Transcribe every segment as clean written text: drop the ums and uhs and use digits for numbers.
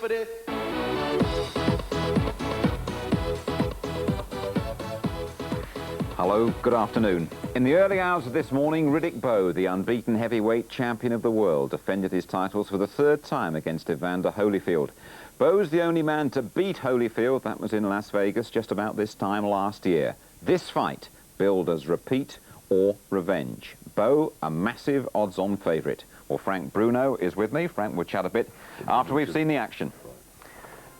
for this. Hello, good afternoon. In the early hours of this morning, Bowe, the unbeaten heavyweight champion of the world, defended his titles for the third time against Evander Holyfield. Bowe's the only man to beat Holyfield. That was in Las Vegas just about this time last year. This fight billed as repeat or revenge. Bowe, a massive odds-on favourite. Well, Frank Bruno is with me. Frank, we'll chat a bit after we've seen the action.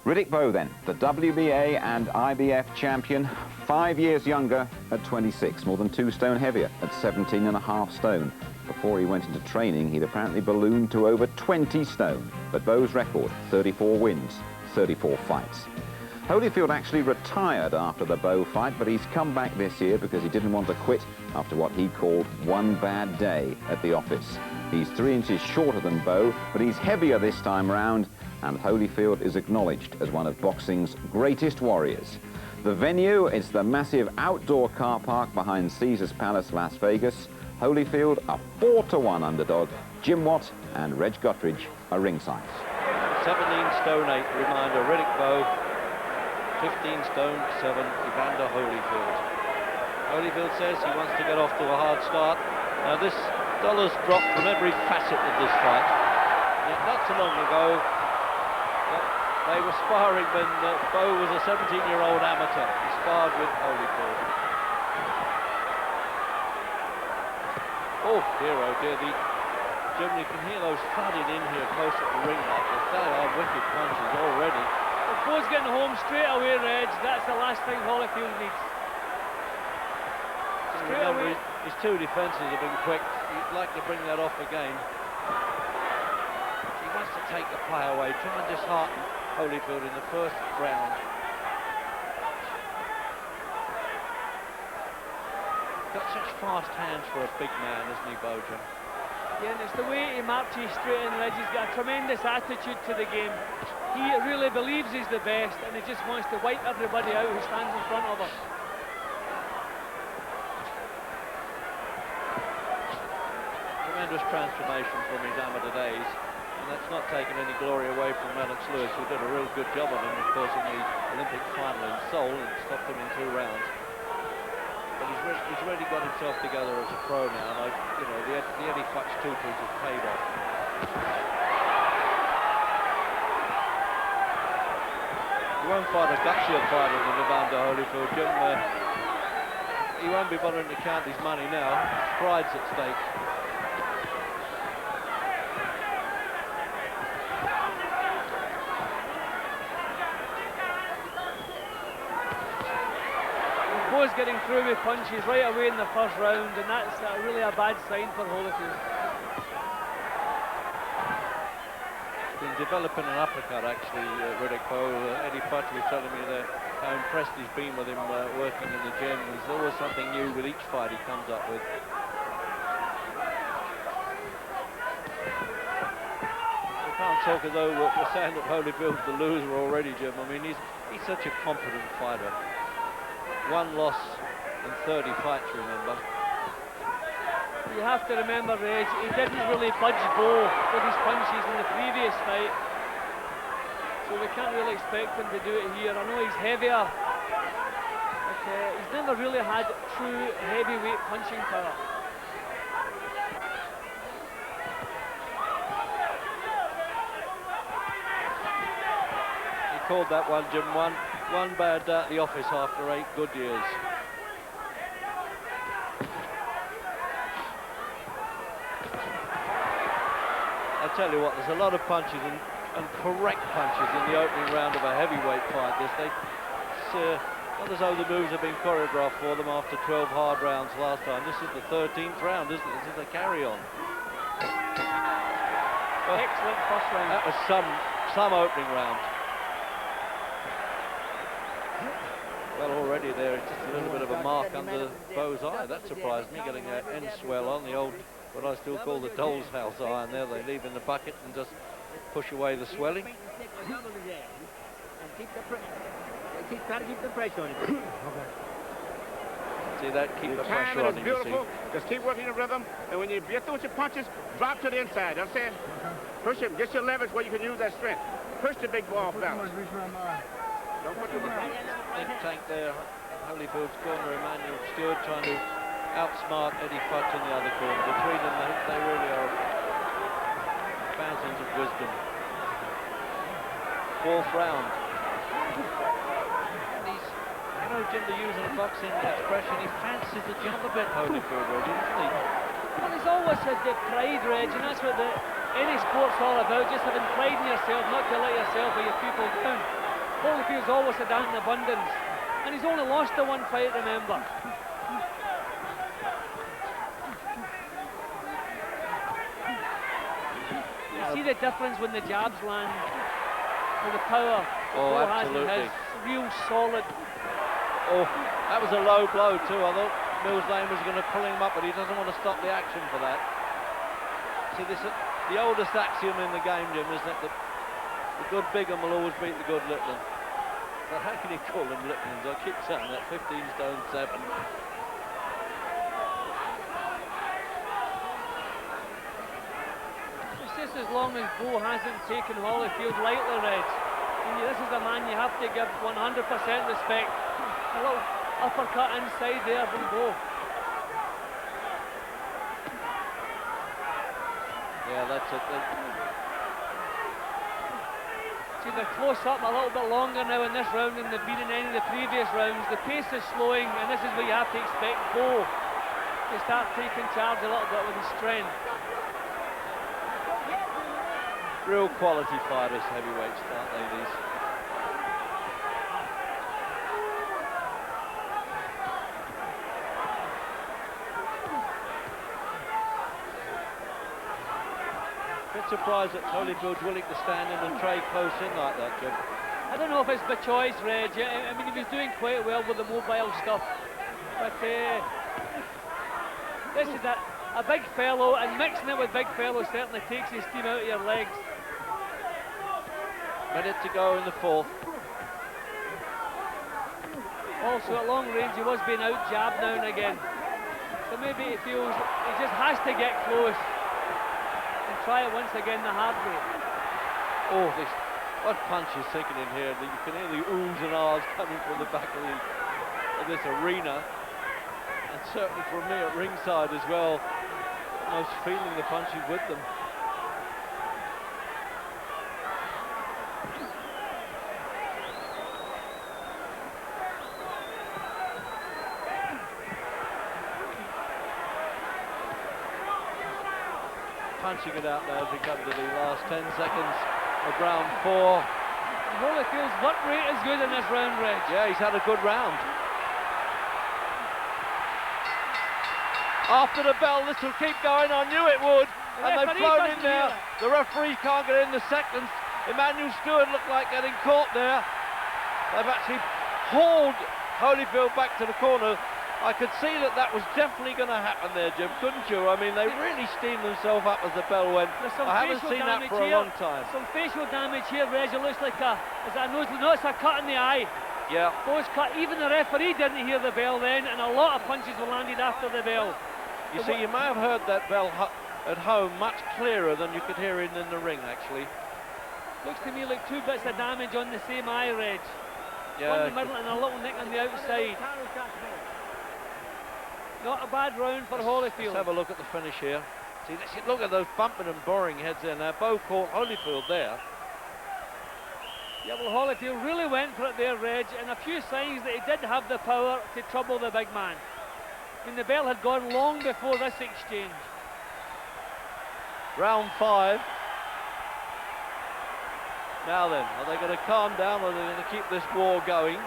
Bowe then, the WBA and IBF champion, 5 years younger at 26, more than 2 stone heavier at 17.5 stone. Before he went into training, he'd apparently ballooned to over 20 stone. But Bowe's record, 34 wins, 34 fights. Holyfield actually retired after the Bowe fight, but he's come back this year because he didn't want to quit after what he called one bad day at the office. He's 3 inches shorter than Bowe, but he's heavier this time round, and Holyfield is acknowledged as one of boxing's greatest warriors. The venue is the massive outdoor car park behind Caesars Palace, Las Vegas. Holyfield, a 4-to-1 underdog. Jim Watt and Reg Guttridge are ringside. 17 stone 8, reminder, Bowe. 15 stone 7, Evander Holyfield. Holyfield says he wants to get off to a hard start. Now this dollar's dropped from every facet of this fight. Not so long ago, they were sparring when Bowe was a 17-year-old amateur. He sparred with Holyfield. Oh dear, Jim, you can hear those thudding in here close at the ring like this. They are wicked punches already. If Bowe's getting home straight away, Reg, that's the last thing Holyfield needs. Straight away. His 2 defences have been quick. He'd like to bring that off again. He wants to take the play away, try and dishearten Holyfield in the first round. Got such fast hands for a big man, isn't he, Bowe? Yeah, and it's the way he marches straight in, Reg. He's got a tremendous attitude to the game. He really believes he's the best, and he just wants to wipe everybody out who stands in front of him. Tremendous transformation from his amateur days, and that's not taken any glory away from Alex Lewis, who did a real good job on him, of course, in the Olympic final in Seoul and stopped him in 2 rounds. But he's really got himself together as a pro now, and you know, the Eddie Futch tutelage has paid off. He won't fight a gutsier fighter than Evander Holyfield, Jim. He won't be bothering to count his money now. Pride's at stake. Bowe's getting through with punches right away in the first round, and that's really a bad sign for Holyfield. Been developing an uppercut actually, Bowe. Eddie Futch was telling me that how impressed he's been with him working in the gym. There's always something new with each fight he comes up with. We can't talk as though we're saying that Holyfield's the loser already, Jim. I mean, he's such a competent fighter. 1 loss in 30 fights, remember. You have to remember, Reg, he didn't really budge Bowe with his punches in the previous fight. So we can't really expect him to do it here. I know he's heavier, but he's never really had true heavyweight punching power. He called that one, Jim. One bad day at the office after 8 good years. I tell you what, there's a lot of punches and correct punches in the opening round of a heavyweight fight. It's not as though the moves have been choreographed for them after 12 hard rounds last time. This is the 13th round, isn't it? This is a carry-on. Excellent first round. That was some opening round. Well, already there is just a little bit of a mark under Bowe's eye. That surprised me, getting an end swell on the old, what I still call the doll's house eye, and there they leave in the bucket and just push away the swelling. Try to keep the pressure on him. See that? Keep the pressure on him, you see. Just keep working the rhythm, and when you get through with your punches, drop to the inside. I'm saying, push him, get your leverage where you can use that strength. Push the big ball, fellas. Don't put too much. Think tank there. Holyfield's corner, Emmanuel Stewart trying to outsmart Eddie Futch in the other corner. Between them, they really are fountains of wisdom. Fourth round. He's, you know, Jim, to use a boxing expression, he fancies the jump a bit, Holyfield, Reggie, doesn't he? Well, he's always had the pride, Reg, and that's what any sport's all about, just having pride in yourself, not to let yourself or your people down. Holyfield's always had that in abundance, and he's only lost the one fight, remember. You see the difference when the jabs land, with the power. Oh, absolutely. Has real solid. Oh, that was a low blow too. I thought Mills Lane was going to pull him up, but he doesn't want to stop the action for that. See, this the oldest axiom in the game, Jim, is that the good big one will always beat the good little one. But how can you call them little ones? I keep saying that, 15 stone 7. It's just as long as Bowe hasn't taken Holyfield lightly, Reg. This is a man you have to give 100% respect. A little uppercut inside there from Bowe. Yeah, that's it. See, they're close up a little bit longer now in this round than they've been in any of the previous rounds. The pace is slowing, and this is where you have to expect Bowe to start taking charge a little bit with his strength. Real quality fighters, heavyweights, aren't they, these? Bit surprised that Holyfield's willing to stand in and trade close in like that, Jim. I don't know if it's by choice, Reg. I mean, he was doing quite well with the mobile stuff. But this is a big fellow, and mixing it with big fellow certainly takes his steam out of your legs. Minute to go in the fourth. Also at long range he was being out jabbed now and again. So maybe he feels he just has to get close and try it once again the hard way. Oh, what punch is sinking in here. You can hear the oohs and ahs coming from the back of this arena. And certainly from me at ringside as well, almost feeling the punches with them. Punching it out now as we come to the last 10 seconds of round 4. Holyfield's work rate is good in this round, Reg. Yeah, he's had a good round. After the bell, this will keep going. I knew it would. And they've flown in there. The referee can't get in the seconds. Emmanuel Stewart looked like getting caught there. They've actually hauled Holyfield back to the corner. I could see that was definitely going to happen there, Jim, couldn't you? I mean, they really steamed themselves up as the bell went. I haven't seen that for a long time. Some facial damage here, Reg. It looks like it's a cut in the eye. Yeah. Bowe's cut. Even the referee didn't hear the bell then, and a lot of punches were landed after the bell. You see, you may have heard that bell at home much clearer than you could hear it in the ring, actually. Looks to me like 2 bits of damage on the same eye, Reg. Yeah. One in the middle and a little nick on the outside. Not a bad round for Holyfield. Let's have a look at the finish here. See, look at those bumping and boring heads there now. Bowe caught Holyfield there. Yeah, well, Holyfield really went for it there, Reg, and a few signs that he did have the power to trouble the big man. I mean, the bell had gone long before this exchange. Round 5. Now then, are they going to calm down or are they going to keep this war going?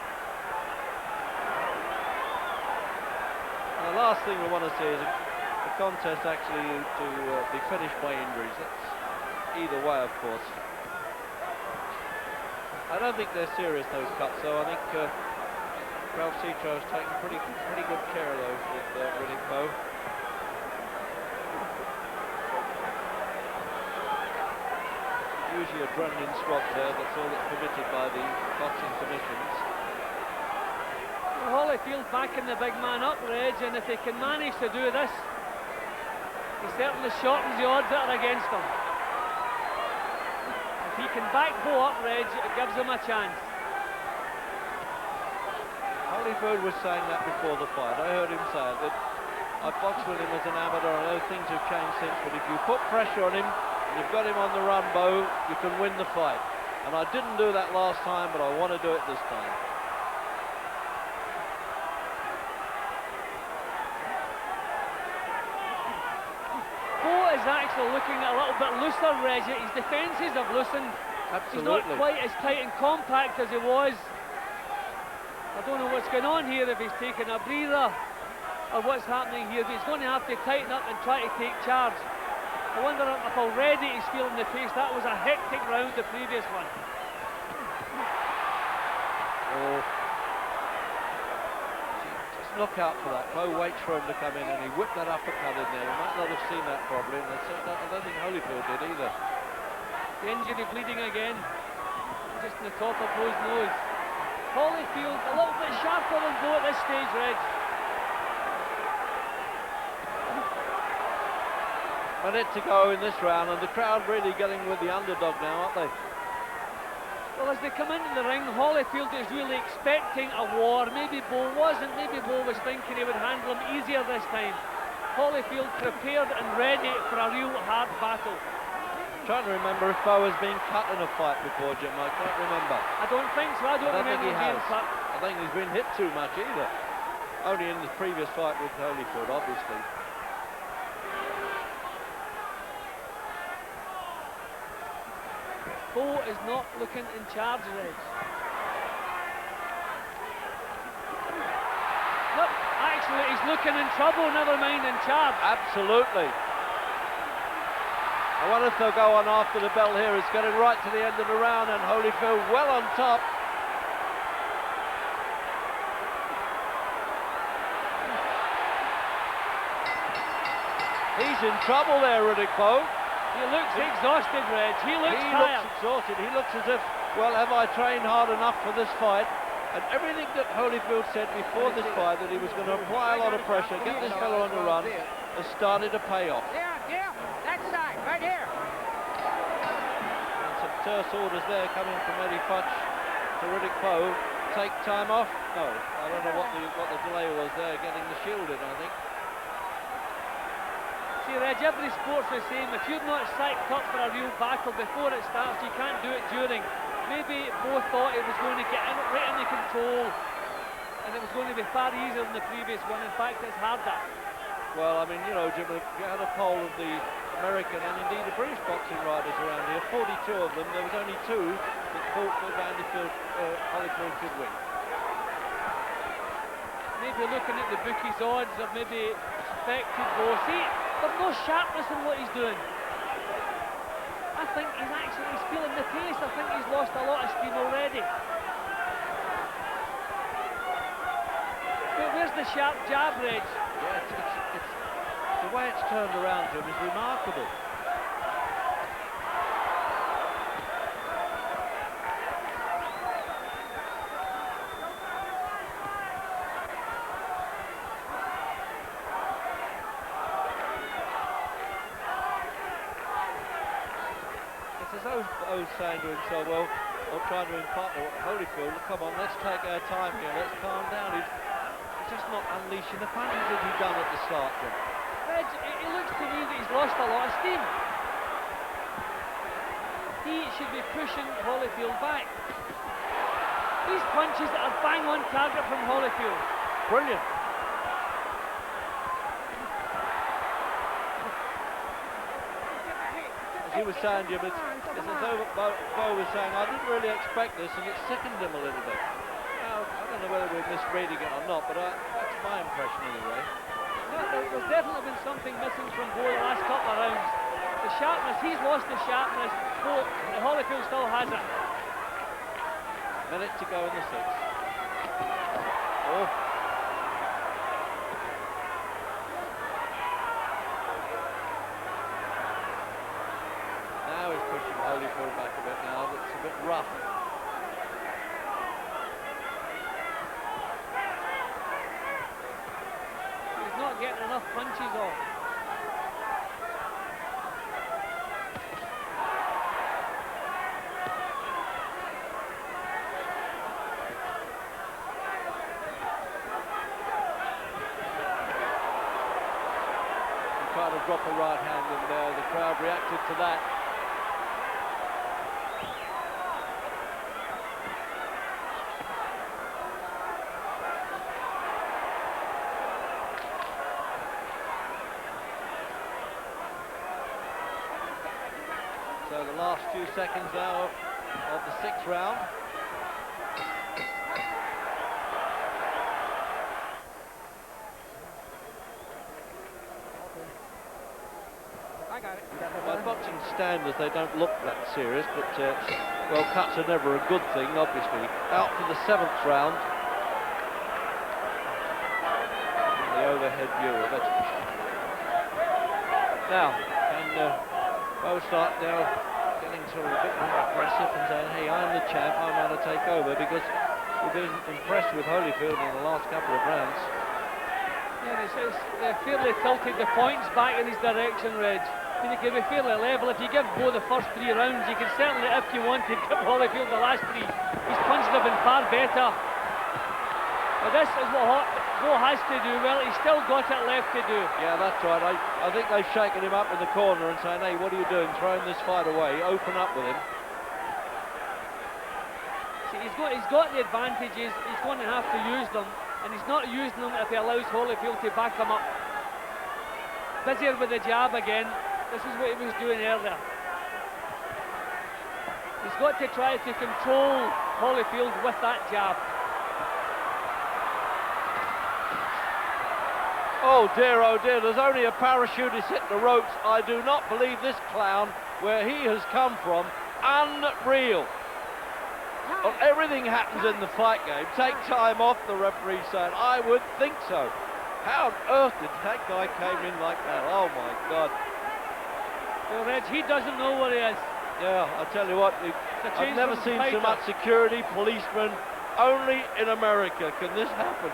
The last thing we want to see is a contest actually to be finished by injuries. That's either way, of course. I don't think they're serious, those cuts, so I think Ralph Citro has taken pretty good care of those with Riddick Bowe. Usually adrenaline swab there, that's all that's permitted by the boxing commissions. Holyfield backing the big man up, Reg, and if he can manage to do this, he certainly shortens the odds that are against him. If he can back Bowe up, Reg, it gives him a chance. Holyfield was saying that before the fight. I heard him say it, that I boxed with him as an amateur. I know things have changed since, but if you put pressure on him and you've got him on the run, Bowe, you can win the fight. And I didn't do that last time, but I want to do it this time. Bowe is actually looking a little bit looser, Reg. His defences have loosened. Absolutely. He's not quite as tight and compact as he was. I don't know what's going on here, if he's taking a breather or what's happening here, but he's going to have to tighten up and try to take charge. I wonder if already he's feeling the pace. That was a hectic round, the previous one. Oh. Just look out for that. Bowe waits for him to come in and he whipped that uppercut in there. He might not have seen that probably, and I don't think Holyfield did either. The injury bleeding again, just in the top of Bowe's nose. Holyfield a little bit sharper than Bowe at this stage, Reg. Minute to go in this round, and the crowd really getting with the underdog now, aren't they? Well, as they come into the ring, Holyfield is really expecting a war. Maybe Bowe wasn't. Maybe Bowe was thinking he would handle him easier this time. Holyfield prepared and ready for a real hard battle. I'm trying to remember if Bowe has been cut in a fight before, Jim. I can't remember. I don't think so. I don't remember think he him being has. cut. I think he's been hit too much either. Only in the previous fight with Holyfield, obviously. Bowe is not looking in charge, Reg. Nope, actually he's looking in trouble, never mind in charge. Absolutely. I wonder if they'll go on after the bell here. It's getting right to the end of the round, and Holyfield well on top. He's in trouble there, Riddick Bowe. He looks exhausted, Reg. He looks tired. Looks exhausted. He looks as if, well, have I trained hard enough for this fight? And everything that Holyfield said before this fight, that he was going to apply a lot of pressure, get this fellow on the run, has started to pay off. Yeah, that side, right here. And some terse orders there coming from Eddie Futch to Riddick Bowe. Take time off? No, I don't know what the delay was there, getting the shield in, I think. See, Reg, every sport's the same. If you're not psyched up for a real battle before it starts, you can't do it during. Maybe Bowe thought it was going to get right in the control, and it was going to be far easier than the previous one. In fact, it's harder. Well, I mean, you know, Jim, if you had a poll of the American and indeed the British boxing riders around here, 42 of them, there was only 2 that thought that Holyfield could win. Maybe looking at the bookies' odds of maybe expected Bowe. See, there's no sharpness in what he's doing. I think he's feeling the pace. I think he's lost a lot of steam already. But where's the sharp jab, Reg? Yeah, it's the way it's turned around to him is remarkable. Bowe's saying to himself, well, I'm trying to impart to Holyfield, come on, let's take our time here, let's calm down. He's just not unleashing the punches that he'd done at the start. Then. Reg, it looks to me that he's lost a lot of steam. He should be pushing Holyfield back. These punches that are bang on target from Holyfield. Brilliant. As he was saying, Jim, it's as though Bowe was saying, I didn't really expect this, and it sickened him a little bit. Now, I don't know whether we're misreading it or not, but that's my impression anyway. No, there's definitely been something missing from Bowe the last couple of rounds. The sharpness, he's lost the sharpness. Holyfield still has it. Minute to go in the 6th. Oh. Now he's pushing Holyfield back a bit now. That's a bit rough. He's not getting enough punches off. tried to drop a right hand, and the crowd reacted to that. So the last few seconds now of the 6th round. I got it. By boxing standards, they don't look that serious, but well, cuts are never a good thing, obviously. Out for the 7th round. The overhead view of it. Now, can Bowe start now getting sort of a bit more aggressive and saying, hey, I'm the champ, I'm going to take over, because we've been impressed with Holyfield in the last couple of rounds. Yeah, they're fairly tilted the points back in his direction, Reg. I mean, it can be fairly level. If you give Bowe the first 3 rounds, you can certainly, if you wanted, give Holyfield the last 3. His punches have been far better. But this is what Bowe has to do. Well, he's still got it left to do. Yeah, that's right. I think they've shaken him up in the corner and saying, hey, what are you doing? Throwing this fight away. Open up with him. See, he's got the advantages. He's going to have to use them. And he's not using them if he allows Holyfield to back him up. Busier with the jab again. This is what he was doing earlier. He's got to try to control Holyfield with that jab. Oh dear, there's only a parachutist hit the ropes. I do not believe this clown, where he has come from, unreal. Well, everything happens in the fight game. Take time off, the referee saying. I would think so. How on earth did that guy came in like that? Oh my God. Well, Reg, he doesn't know where he is. Yeah, I tell you what, I've never seen so much security, policemen. Only in America can this happen.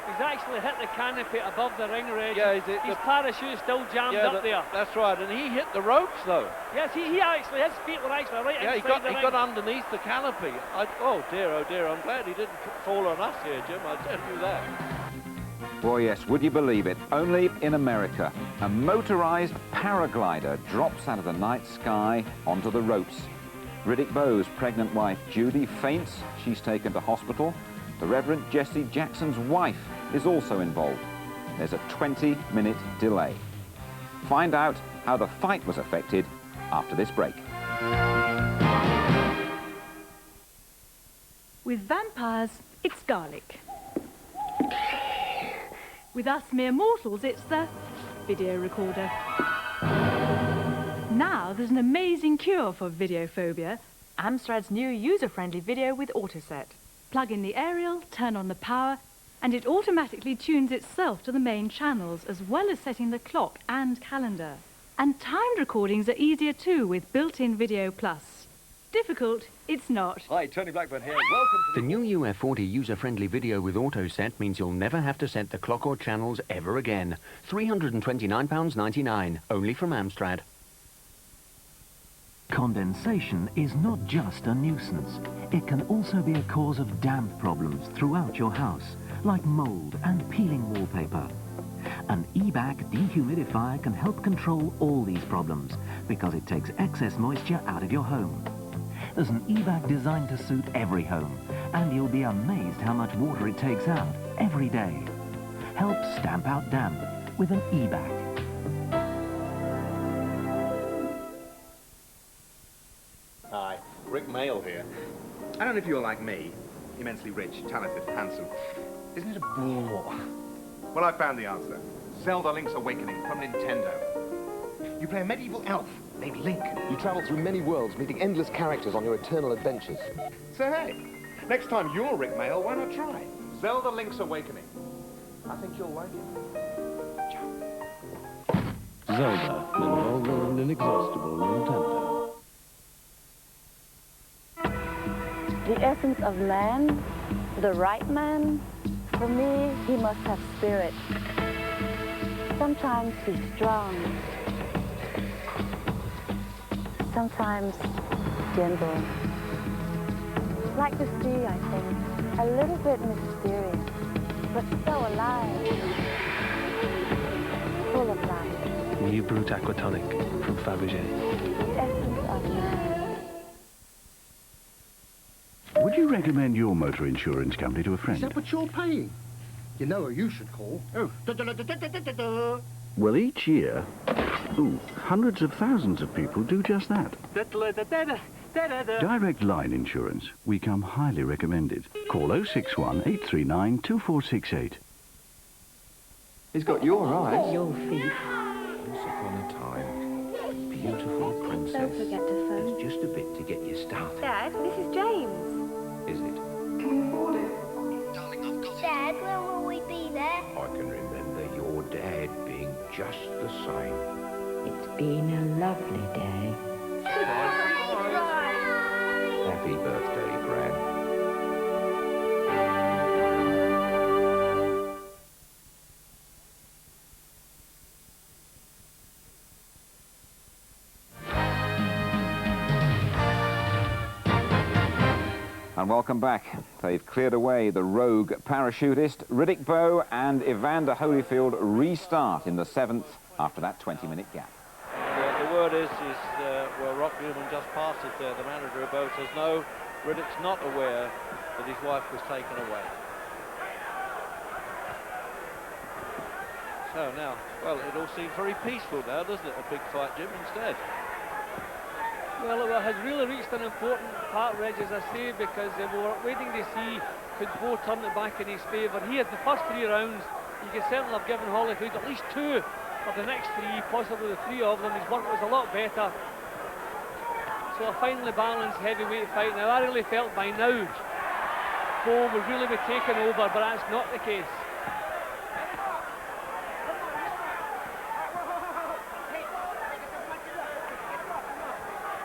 He's actually hit the canopy above the ring, Reg. Yeah, his parachute still jammed up there. That's right, and he hit the ropes though. Yes, he actually, his feet were actually right inside the ring. He got underneath the canopy. Oh dear, I'm glad he didn't fall on us here, Jim, I tell you that. Well, yes, would you believe it? Only in America, a motorized paraglider drops out of the night sky onto the ropes. Riddick Bowe's pregnant wife, Judy, faints. She's taken to hospital. The Reverend Jesse Jackson's wife is also involved. There's a 20-minute delay. Find out how the fight was affected after this break. With vampires, it's garlic. With us mere mortals, it's the video recorder. Now there's an amazing cure for videophobia. Amstrad's new user-friendly video with AutoSet. Plug in the aerial, turn on the power, and it automatically tunes itself to the main channels, as well as setting the clock and calendar. And timed recordings are easier too with built-in Video Plus. Difficult, it's not. Hi, Tony Blackburn here. Welcome to the new UF40 user-friendly video with AutoSet means you'll never have to set the clock or channels ever again. £329.99, only from Amstrad. Condensation is not just a nuisance. It can also be a cause of damp problems throughout your house, like mold and peeling wallpaper. An EBAC dehumidifier can help control all these problems because it takes excess moisture out of your home. There's an EBAC designed to suit every home, and you'll be amazed how much water it takes out every day. Help stamp out damp with an EBAC. Hi, Rick Mail here. I don't know if you're like me, immensely rich, talented, handsome. Isn't it a bore? Well, I found the answer. Zelda Link's Awakening from Nintendo. You play a medieval elf named Link. You travel through many worlds, meeting endless characters on your eternal adventures. So hey, next time you're Rick Mail, why not try Zelda Link's Awakening? I think you'll like it. Ciao. Zelda, an vulgar and inexhaustible Nintendo. The essence of man, the right man, for me, he must have spirit. Sometimes he's strong. Sometimes gentle. Like the sea, I think. A little bit mysterious, but so alive. Brut Aquatonic from Fabergé. The essence of man. Would you recommend your motor insurance company to a friend? Is that what you're paying? You know who you should call. Oh. Well, each year, hundreds of thousands of people do just that. Direct line insurance. We come highly recommended. Call 061 839 2468. He's got your eyes. Your feet. Once upon a time, beautiful princess. Don't forget to phone. There's just a bit to get you started. Dad, this is James. Is it? Dad, when will we be there? I can remember your dad being just the same. It's been a lovely day. Happy birthday, Gran. And welcome back. They've cleared away the rogue parachutist. Riddick Bowe and Evander Holyfield restart in the 7th after that 20-minute gap. The word is well, Rock Newman just passed it there. The manager of Bowe says no, Riddick's not aware that his wife was taken away. So now, well, it all seems very peaceful now, doesn't it? A big fight, Jim, instead. Well, it has really reached an important part, Reg, as I say, because we were waiting to see could Bowe turn it back in his favour. He had the first 3 rounds. You could certainly have given Holyfield at least 2 of the next 3, possibly the 3 of them. His work was a lot better. So a finely balanced heavyweight fight. Now, I really felt by now Bowe would really be taken over, but that's not the case.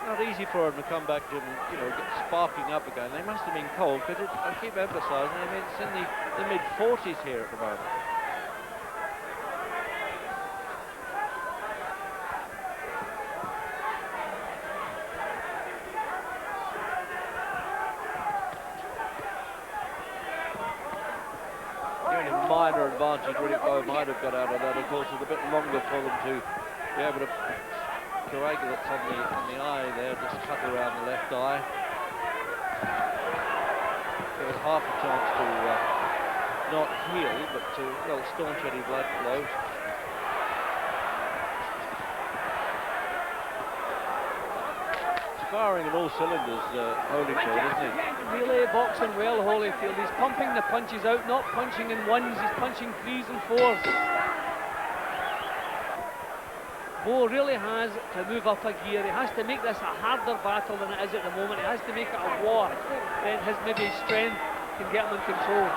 Not easy for him to come back to, you know, get sparking up again. They must have been cold, because I keep emphasising, I mean, it's in the mid-40s here at the moment. The only minor advantage Riddick Bowe might have got out of that, of course, is a bit longer for them to be able to coagulates on the eye there, just cut around the left eye. There was half a chance to not heal, but to, well, staunch any blood flow. He's firing on all cylinders, Holyfield, isn't he? Really boxing well, Holyfield. He's pumping the punches out, not punching in ones, he's punching 3s and 4s. Bowe really has to move up a gear. He has to make this a harder battle than it is at the moment. He has to make it a war. Then maybe his strength can get him in control.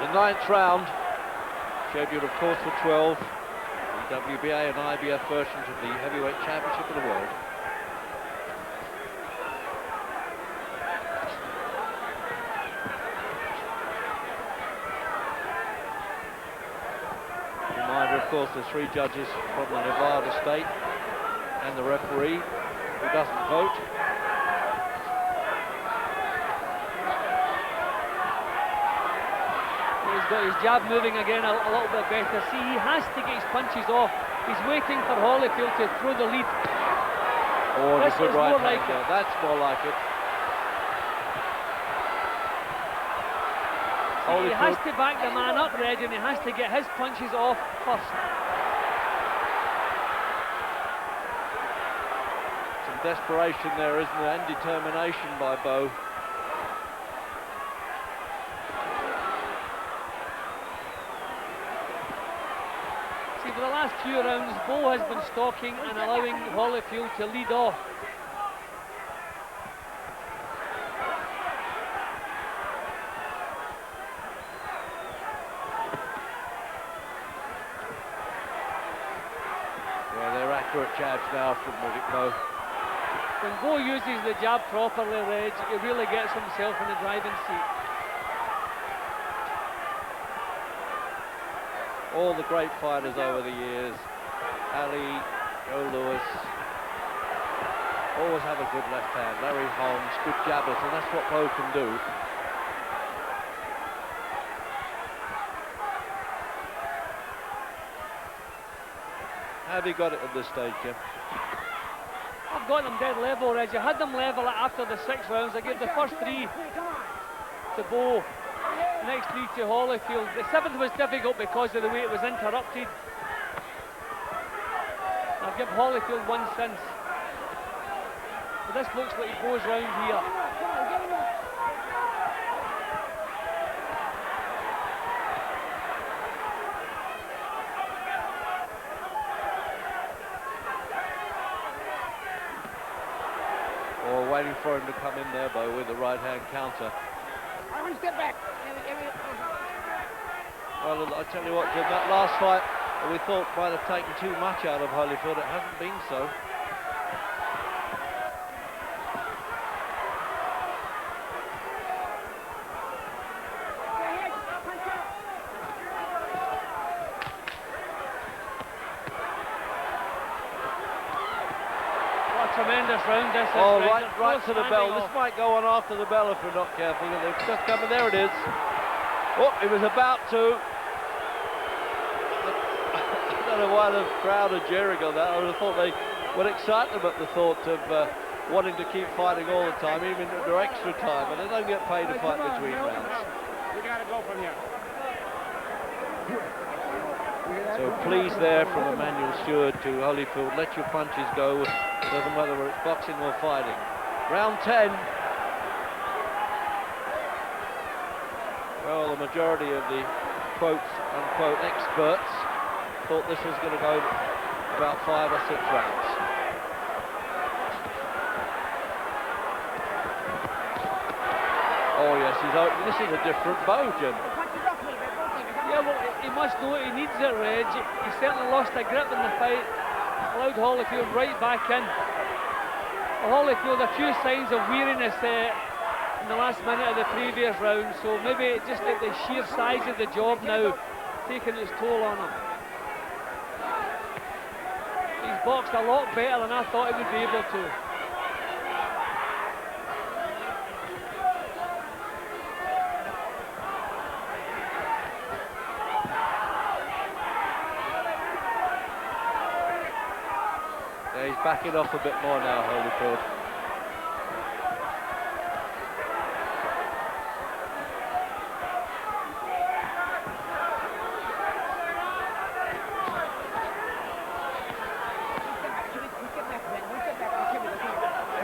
The 9th round, scheduled of course for 12, the WBA and IBF versions of the Heavyweight Championship of the World. Of course, the 3 judges from the Nevada state and the referee who doesn't vote. He's got his jab moving again a little bit better. See, he has to get his punches off. He's waiting for Holyfield to throw the lead. Oh, this a good is right more hand like there. it. That's more like it. He has to back the man up, Reg, and he has to get his punches off first. Some desperation there, isn't there, and determination by Bowe. See, for the last few rounds, Bowe has been stalking and allowing Holyfield to lead off. Jabs now from Riddick Bowe. When Bowe uses the jab properly, Reg, he really gets himself in the driving seat. All the great fighters over the years, Ali, Joe Louis, always have a good left hand. Larry Holmes, good jabbers, and that's what Bowe can do. How have you got it at this stage, Jim? I've got them dead level, Reg. I had them level after the 6 rounds. I gave the first 3 to Bowe, the next 3 to Holyfield. The 7th was difficult because of the way it was interrupted. I've given Holyfield 1 since. But this looks like he goes round here. Or waiting for him to come in there, Bowe, with the right-hand counter. I want to step back. Well, I tell you what, Jim, that last fight we thought might have taken too much out of Holyfield. It hasn't been so. What a tremendous round this is. Oh, Reg. right to the bell. Standing This off. might go on after the bell if we're not careful. They've just come, and there it is. Oh, he was about to. I don't know why the crowd are jeering on that. I would have thought they would excite them at the thought of wanting to keep fighting all the time, even at their extra time, and they don't get paid to fight between rounds. We got to go from here. So please there from Emmanuel Stewart to Holyfield, let your punches go, doesn't matter whether it's boxing or fighting. Round 10. Well, the majority of the quote-unquote experts thought this was going to go about 5 or 6 rounds. Oh yes, this is a different Bowe, Jim. Yeah, well, he must know it. He needs it, Reg. He certainly lost a grip in the fight. Allowed Holyfield right back in. Holyfield, a few signs of weariness in the last minute of the previous round, so maybe just like the sheer size of the job now taking its toll on him. He's boxed a lot better than I thought he would be able to. Yeah, he's backing off a bit more now, Holyfield.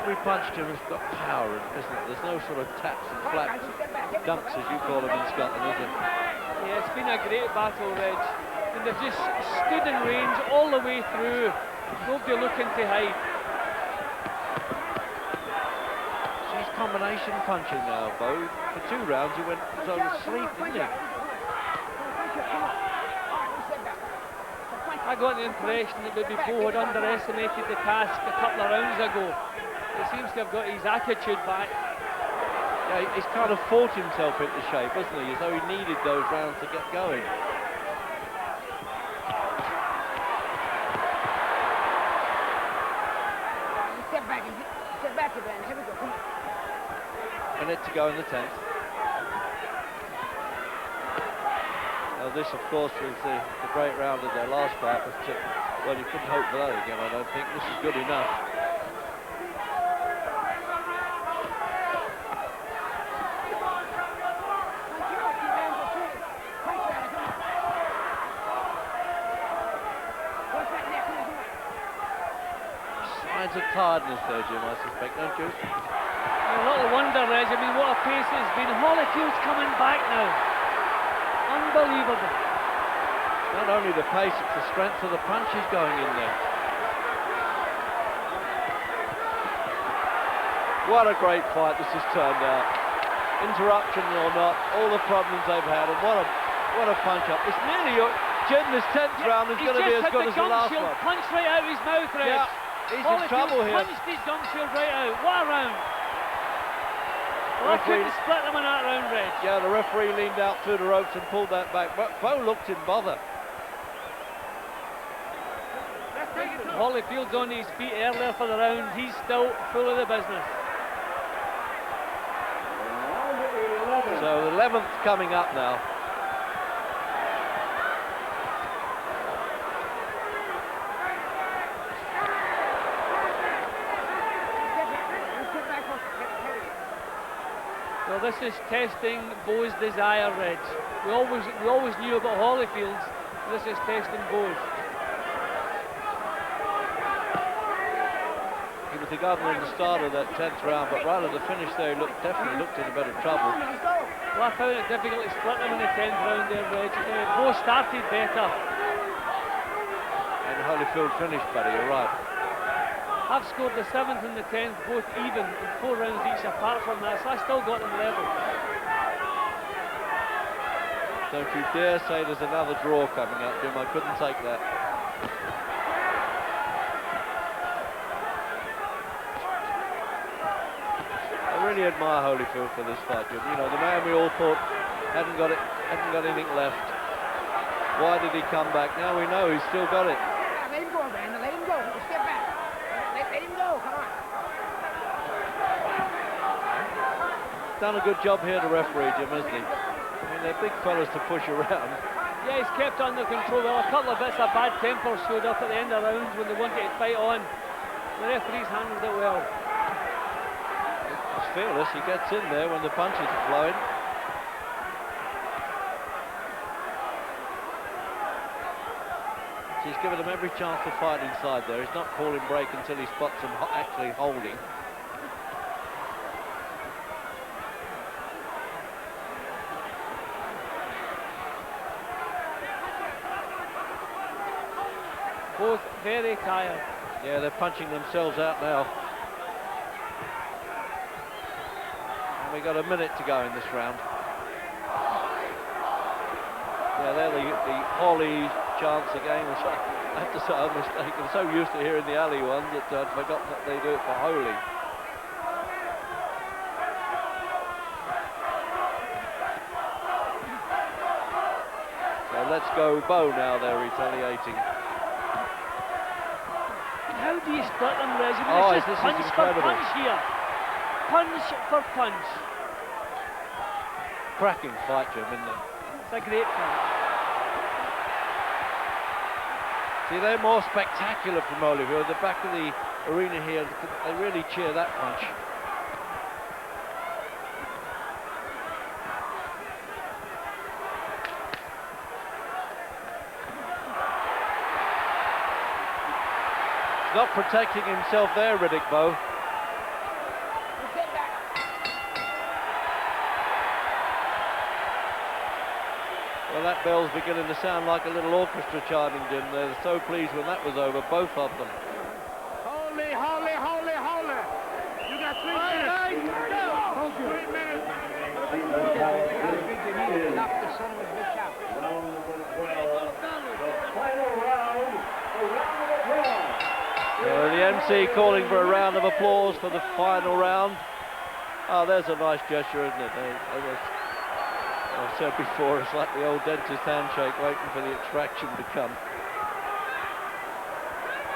Every punch, Jim, has got power, isn't it? There's no sort of taps and flaps, dumps, as you call them in Scotland, is it? Yeah, it's been a great battle, Reg. And they've just stood in range all the way through. Nobody looking to hide. He's combination punching now, Bowe. For 2 rounds, he went zone asleep, didn't he? I got the impression that maybe Bowe had underestimated the task a couple of rounds ago. He seems to have got his attitude back. Yeah, he's kind of fought himself into shape, hasn't he? As though he needed those rounds to get going. Step back again. Here we go. Come on. Minute to go in the 10th. Now this, of course, was the great round of their last fight. But, well, you couldn't hope for that again, I don't think. This is good enough. Signs of tiredness there, Jim, I suspect, don't you? A little wonder, Reg. I mean, what a pace it's been. Holyfield's coming back now. Unbelievable. Not only the pace, it's the strength of the punches going in there. What a great fight this has turned out. Interruption or not, all the problems they've had, and what a punch-up. It's nearly, Jim, this 10th round is going to be as good as the last one. Punch right out his mouth, Reg. Yeah, he's in trouble here. Punched his gum shield right out. What a round. Well, I couldn't split them in that round, Reg. Yeah, the referee leaned out through the ropes and pulled that back. But Bowe looked in bother. Holyfield's on his feet earlier for the round. He's still full of the business. So the 11th coming up now. Well, this is testing Bowe's desire, Reg. We always knew about Holyfield's. This is testing Bowe's. He was the governor in the start of that 10th round, but right at the finish there, he definitely looked in a bit of trouble. Well, I found it difficult to split them in the 10th round there, Reg. Bowe started better. And Holyfield finished better, you're right. I've scored the 7th and the 10th both even in 4 rounds each apart from that, so I still got them level. Don't you dare say there's another draw coming up, Jim. I couldn't take that. I really admire Holyfield for this fight, Jim. You know, the man we all thought hadn't got anything left. Why did he come back? Now we know he's still got it. Let him go, Randall. Let him go. Step back. Let him go. Come on. Done a good job here, the referee, Jim, hasn't he? I mean, they're big fellas to push around. Yeah, he's kept under control. Well, a couple of bits of bad temper showed up at the end of rounds when they wanted to fight on. The referee's handled it well. He's fearless. He gets in there when the punches are flowing. So he's given them every chance to fight inside there. He's not calling break until he spots them actually holding. Both very tired. Yeah, they're punching themselves out now. And we got a minute to go in this round. Yeah, they're the Holly chants again, which I have to say I'm mistaken. I'm so used to hearing the alley ones that I'd forgotten that they do it for Holy. So let's go Bowe now, they're retaliating. How do you split them, Reg? Oh, It's this just is punch for incredible. punch here. Punch for punch. Cracking fight, Jim, isn't it? It's a great fight. See, they're more spectacular from Holyfield. The back of the arena here, they really cheer that punch. Not protecting himself there, Riddick Bowe. Well, that bell's beginning to sound like a little orchestra chiming, Jim. They're so pleased when that was over, both of them. Holy, holy, holy, holy. You got 3 minutes. Hold you. 3 minutes. Knock the son of a bitch out. Final round, a round of applause. The MC calling for a round of applause for the final round. Oh, there's a nice gesture, isn't it? I've said before, it's like the old dentist handshake waiting for the extraction to come.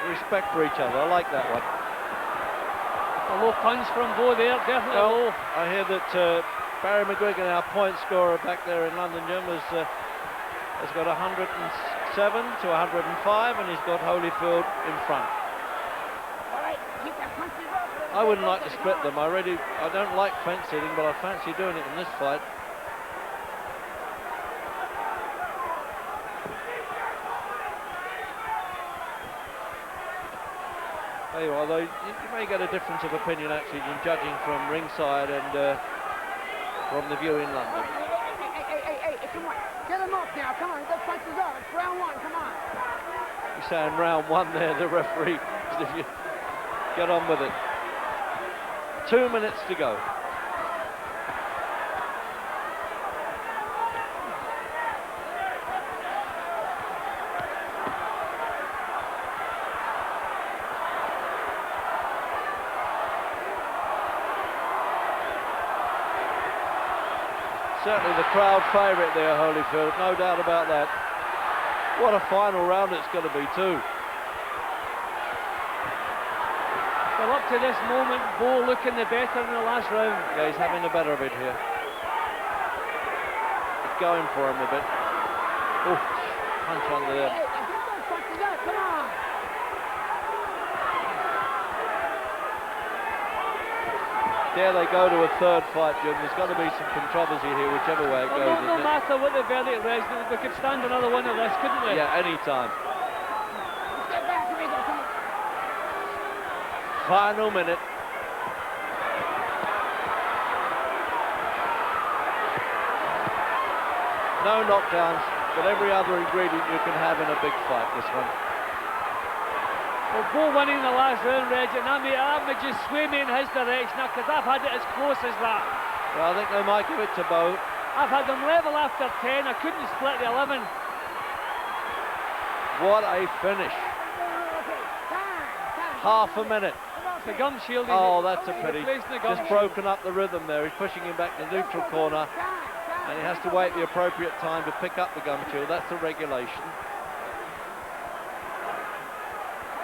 Respect for each other, I like that one. A low punch from Bowe there, definitely low. I hear that Barry McGuigan, our point scorer back there in London, Jim, has got 107 to 105, and he's got Holyfield in front. I wouldn't like to split them. I don't like fence sitting, but I fancy doing it in this fight. There you are, though. You may get a difference of opinion actually in judging from ringside and from the view in London. Hey, come on. Get him up now. Come on, the punches up. It's round 1. Come on. You're saying round 1 there, the referee. If you get on with it. 2 minutes to go. Certainly the crowd favourite there, Holyfield, no doubt about that. What a final round it's going to be too. Well, up to this moment, Bowe looking the better in the last round. Yeah, he's having the better of it here. It's going for him a bit. Oh, punch under there. Hey, get those punches up. Come on. Dare they go to a third fight, Jim? There's got to be some controversy here, whichever way it goes. No matter what the verdict is, we could stand another one of this, couldn't we? Yeah, any time. Get back, Rico, come on. Final minute. No knockdowns, but every other ingredient you can have in a big fight, this one. Well, Bowe winning the last round, Reg, and that may just sway me in his direction, because I've had it as close as that. Well, I think they might give it to Bowe. I've had them level after 10, I couldn't split the 11. What a finish. Half a minute. The gum shield. Oh, that's a pity. Just broken up the rhythm there. He's pushing him back to the neutral corner, and he has to wait the appropriate time to pick up the gum shield. That's the regulation.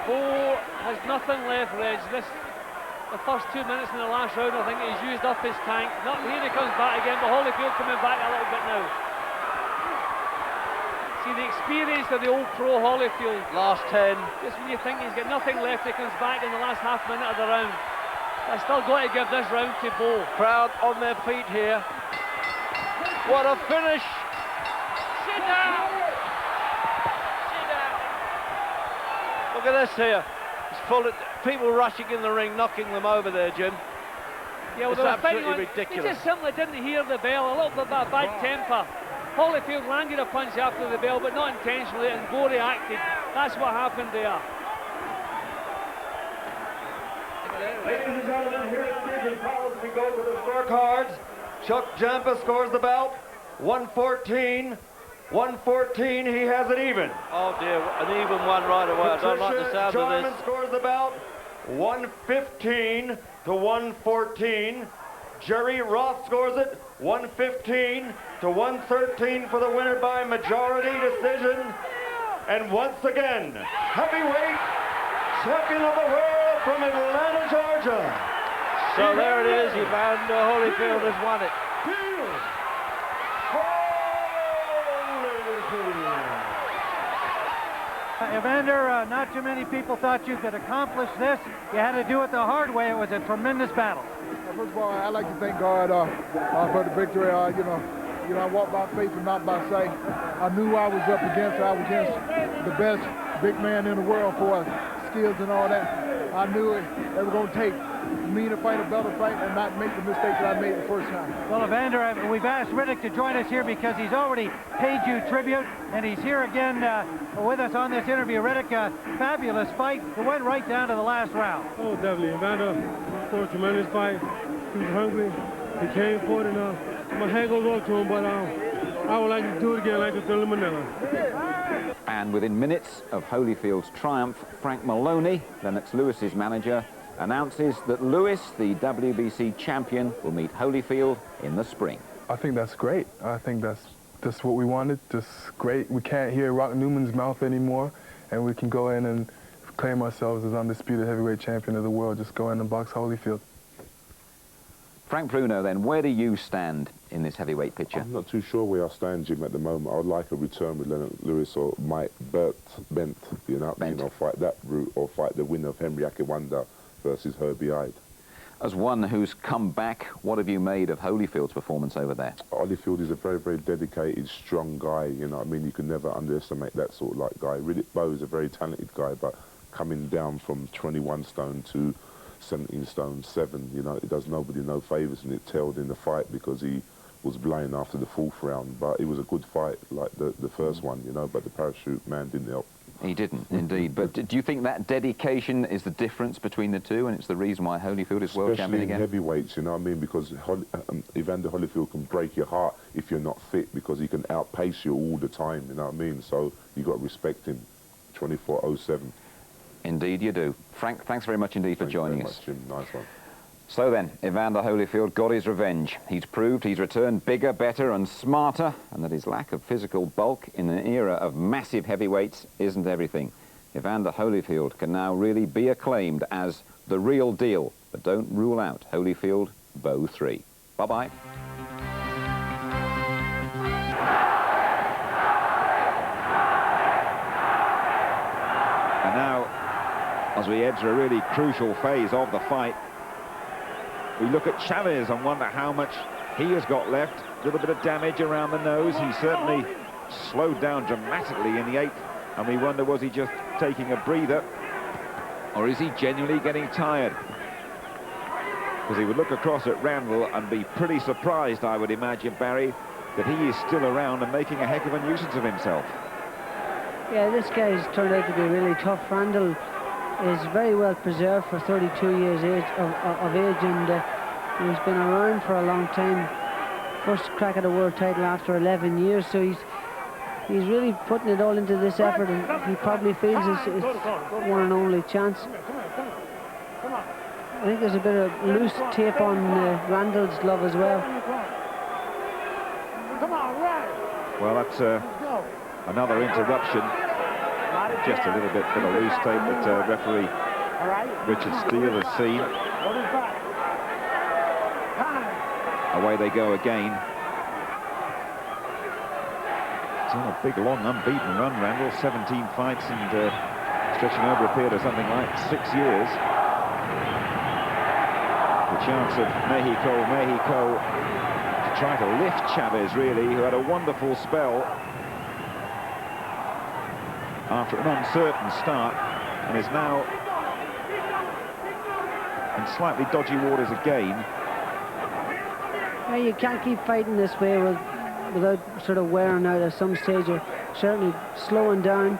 Bowe has nothing left, Reg. The first 2 minutes in the last round, I think he's used up his tank. Not here he comes back again, but Holyfield coming back a little bit now. See the experience of the old pro Holyfield. Last 10. Just when you think he's got nothing left, he comes back in the last half minute of the round. I still got to give this round to Bowe. Crowd on their feet here. What a finish! Sit down! Look at this here. It's full of people rushing in the ring, knocking them over there, Jim. Yeah, well, it's absolutely ridiculous. He just simply didn't hear the bell. A little bit of a bad temper. Holyfield landed a punch after the bell, but not intentionally, and Bowe reacted. That's what happened there. Ladies and gentlemen, here at Stephen College, we go to the scorecards. Chuck Jampa scores the belt, 114. 114, he has it even. Oh dear, an even one right away. I don't like the sound Jarman of this. Scores the belt, 115 to 114. Jerry Roth scores it, 115 to 113 for the winner by majority decision. And once again, heavyweight champion of the world from Atlanta, Georgia. So there it is, Evander Holyfield has won it. Evander, not too many people thought you could accomplish this. You had to do it the hard way. It was a tremendous battle. First of all, I'd like to thank God for the victory. You know, I walk by faith and not by sight. I knew I was up against. I was against the best big man in the world for skills and all that. I knew it was going to take me to fight a better fight and not make the mistake that I made the first time. Well, Evander, we've asked Riddick to join us here because he's already paid you tribute, and he's here again with us on this interview. Riddick, fabulous fight. It went right down to the last round. Oh, definitely. Evander fought a tremendous fight. He was hungry. He came for it, and my hat goes off to him, but I would like to do it again, like to throw him Manila. And within minutes of Holyfield's triumph, Frank Maloney, Lennox Lewis's manager, announces that Lewis, the WBC champion, will meet Holyfield in the spring. I think that's great. I think that's just what we wanted. Just great. We can't hear Rock Newman's mouth anymore, and we can go in and claim ourselves as undisputed heavyweight champion of the world. Just go in and box Holyfield. Frank Bruno, then, where do you stand in this heavyweight picture? I'm not too sure where I stand, Jim, at the moment. I would like a return with Lennox Lewis or Mike Bent, you know, fight that route, or fight the winner of Henry Akiwanda versus Herbie Hyde. As one who's come back, what have you made of Holyfield's performance over there? Holyfield is a very, very dedicated, strong guy, you know what I mean? You can never underestimate that sort of like guy. Riddick Bowe is a very talented guy, but coming down from 21 stone to 17 stone 7, you know, it does nobody no favours, and it tailed in the fight because he was blind after the 4th round. But it was a good fight, like the first one, you know, but the parachute man didn't help. He didn't, indeed. But do you think that dedication is the difference between the two, and it's the reason why Holyfield is world champion again? Especially in heavyweights, you know what I mean? Because Evander Holyfield can break your heart if you're not fit, because he can outpace you all the time, you know what I mean? So you got to respect him, 24/07. Indeed you do. Frank, thanks very much indeed for joining us. Jim. Nice one. So then, Evander Holyfield got his revenge. He's proved he's returned bigger, better and smarter, and that his lack of physical bulk in an era of massive heavyweights isn't everything. Evander Holyfield can now really be acclaimed as the real deal, but don't rule out Holyfield Bowe 3. Bye-bye. And now, as we enter a really crucial phase of the fight, We look at Chavez and wonder how much he has got left. A little bit of damage around the nose. He certainly slowed down dramatically in the 8th, and we wonder, was he just taking a breather, or is he genuinely getting tired? Because he would look across at Randall and be pretty surprised, I would imagine, Barry, that he is still around and making a heck of a nuisance of himself. Yeah, this guy's turned out to be really tough. Randall is very well preserved for 32 years of age, and he's been around for a long time. First crack at a world title after 11 years, so he's really putting it all into this effort, and he probably feels it's one and only chance. I think there's a bit of loose tape on Randall's glove as well. Well, that's another interruption. Just a little bit of loose tape that referee Richard Steele has seen. Away they go again. It's on a big, long, unbeaten run, Randall. 17 fights and stretching over a period of something like 6 years. The chance of Mexico to try to lift Chavez, really, who had a wonderful spell after an uncertain start and is now in slightly dodgy waters again. Yeah, you can't keep fighting this way without sort of wearing out at some stage, or certainly slowing down.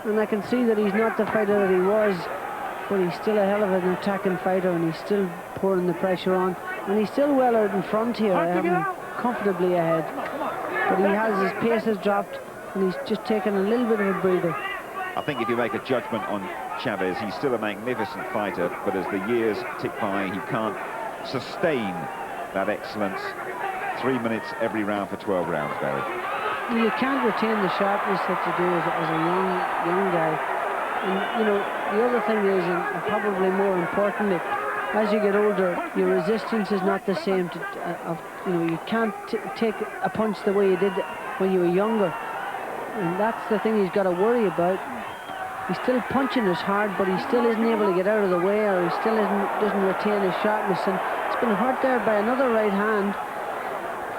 And I can see that he's not the fighter that he was, but he's still a hell of an attacking fighter, and he's still pouring the pressure on. And he's still well out in front here, having comfortably ahead. But he has, his pace has dropped, and he's just taken a little bit of a breather. I think if you make a judgment on Chavez, he's still a magnificent fighter, but as the years tick by, he can't sustain that excellence. 3 minutes every round for 12 rounds, Barry. You can't retain the sharpness that you do as a young guy. And, you know, the other thing is, and probably more importantly, as you get older, your resistance is not the same. You know, you can't take a punch the way you did when you were younger. And that's the thing he's got to worry about. He's still punching as hard, but he still isn't able to get out of the way, or he still doesn't retain his sharpness. And it's been hurt there by another right hand,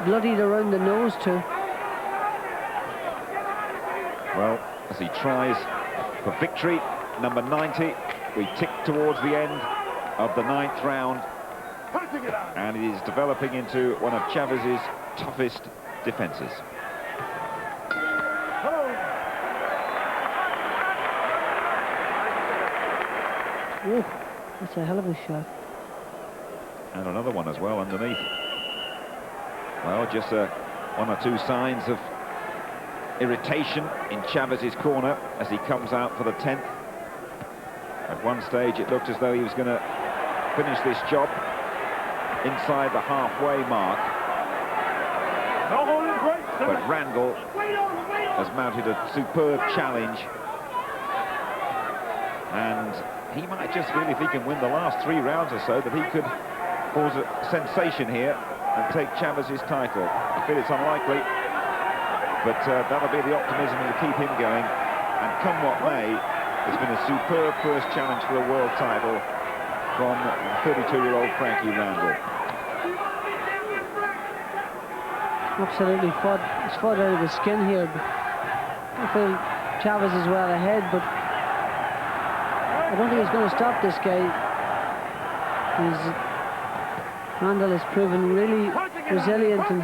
bloodied around the nose too. Well, as he tries for victory, number 90, we tick towards the end of the 9th round, and it is developing into one of Chavez's toughest defenses. Ooh, that's a hell of a shot. And another one as well underneath. Well, just one or two signs of irritation in Chavez's corner as he comes out for the 10th. At one stage it looked as though he was going to finish this job inside the halfway mark. But Randall has mounted a superb challenge, and he might just feel, if he can win the last 3 rounds or so, that he could cause a sensation here and take Chavez's title. I feel it's unlikely, but that'll be the optimism to keep him going. And come what may, it's been a superb first challenge for a world title from 32-year-old Frankie Randall. Absolutely he's fought out of his skin here. I feel Chavez is well ahead, but I don't think he's going to stop this guy. Randall has proven really resilient and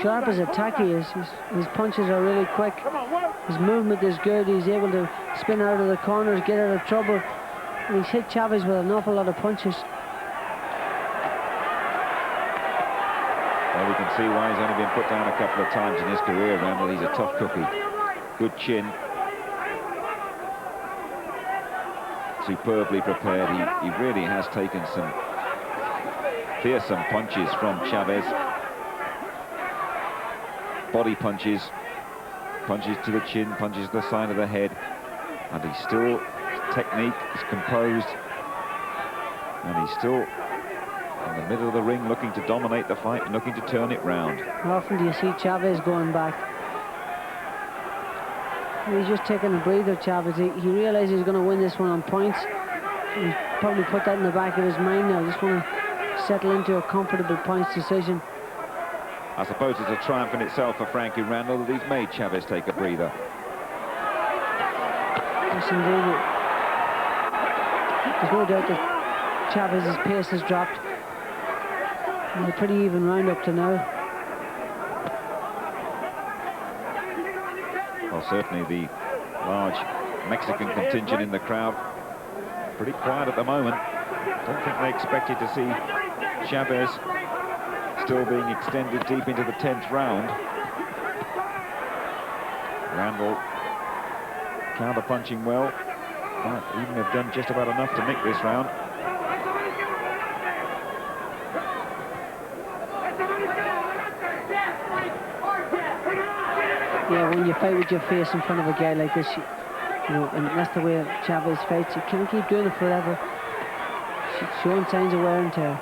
sharp as attack he is. His punches are really quick. His movement is good. He's able to spin out of the corners, get out of trouble. And he's hit Chavez with an awful lot of punches. Well, we can see why he's only been put down a couple of times in his career, Randall. He's a tough cookie. Good chin. Superbly prepared. He really has taken some fearsome punches from Chavez. Body punches, punches to the chin, punches to the side of the head, and he's still, his technique is composed, and he's still in the middle of the ring looking to dominate the fight and looking to turn it round. How often do you see Chavez going back? He's just taking a breather, Chavez. He realizes he's going to win this one on points. He's probably put that in the back of his mind now. Just want to settle into a comfortable points decision. I suppose it's a triumph in itself for Frankie Randall that he's made Chavez take a breather. Yes, indeed. There's no doubt that Chavez's pace has dropped. And a pretty even round up to now. Well, certainly the large Mexican contingent in the crowd pretty quiet at the moment. Don't think they expected to see Chavez still being extended deep into the 10th round. Randall counter-punching well. Might even have done just about enough to nick this round. Yeah, when you fight with your face in front of a guy like this, you know, and that's the way Chavez fights. You can't keep doing it forever. She's showing signs of wear and tear.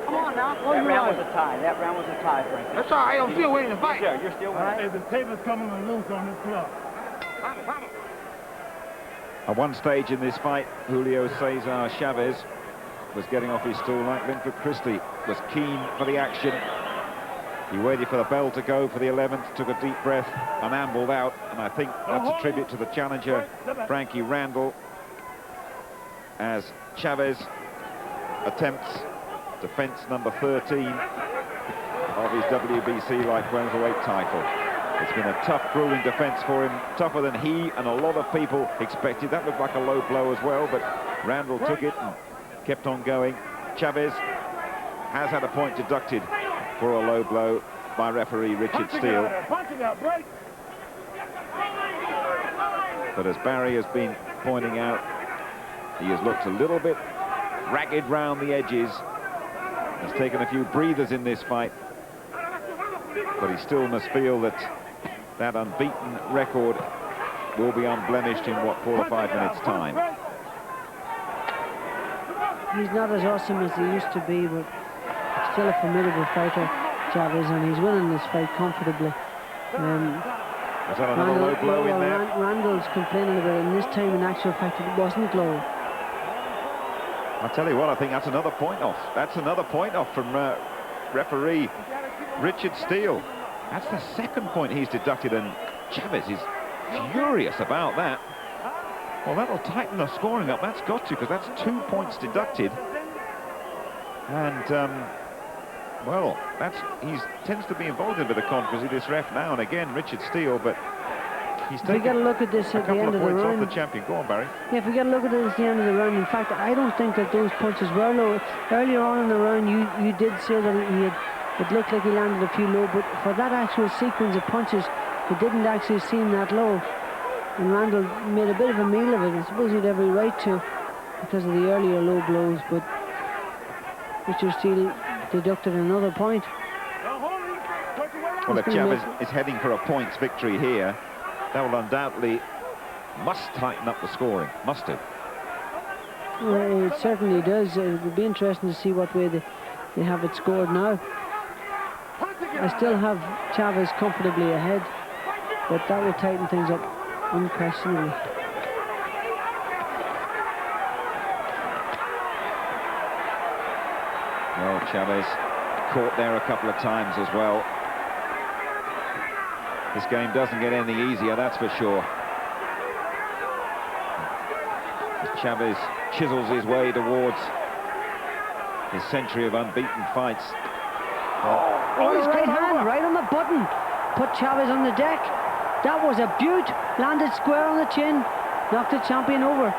Come on now. That round was a tie. That round was a tie, Frank. That's all right. I'm still winning the fight. Yeah, you're still winning. Hey, the tape is coming loose on this club. At one stage in this fight, Julio Cesar Chavez was getting off his stool like Linford Christie, was keen for the action. He waited for the bell to go for the 11th, took a deep breath and ambled out, and I think that's a tribute to the challenger, Frankie Randall, as Chavez attempts defense number 13 of his WBC light welterweight title. It's been a tough, grueling defense for him, tougher than he and a lot of people expected. That looked like a low blow as well, but Randall took it and kept on going. Chavez has had a point deducted for a low blow by referee Richard Steele. But as Barry has been pointing out, he has looked a little bit ragged round the edges. He's taken a few breathers in this fight, but he still must feel that that unbeaten record will be unblemished in, what, 4 or 5 minutes' time. He's not as awesome as he used to be, but still a formidable fighter, Chavez, and he's winning this fight comfortably. Was that another low blow in there? Randall's complaining about it, and this time in actual fact it wasn't low. I'll tell you what, I think that's another point off. That's another point off from referee Richard Steele. That's the second point he's deducted, and Chavez is furious about that. Well, that'll tighten the scoring up. That's got to, because that's 2 points deducted. And, well, he tends to be involved in a bit of controversy, this ref, now and again, Richard Steele, but he's taken we get a look at this at the end of the round. Off the champion. Go on, Barry. Yeah, if we get a look at it at the end of the round, in fact, I don't think that those punches were low. Earlier on in the round, you did say that it looked like he landed a few low, but for that actual sequence of punches, it didn't actually seem that low. And Randall made a bit of a meal of it. I suppose he had every right to, because of the earlier low blows, but Richard Steele deducted another point. Well, if Chavez is heading for a points victory here, that will undoubtedly must tighten up the scoring. Must do. Well, it certainly does. It would be interesting to see what way they have it scored now. I still have Chavez comfortably ahead, but that will tighten things up unquestionably. Well, Chavez caught there a couple of times as well. This game doesn't get any easier, that's for sure. As Chavez chisels his way towards his century of unbeaten fights. Oh, his right hand, right on the button. Put Chavez on the deck. That was a beaut. Landed square on the chin. Knocked the champion over.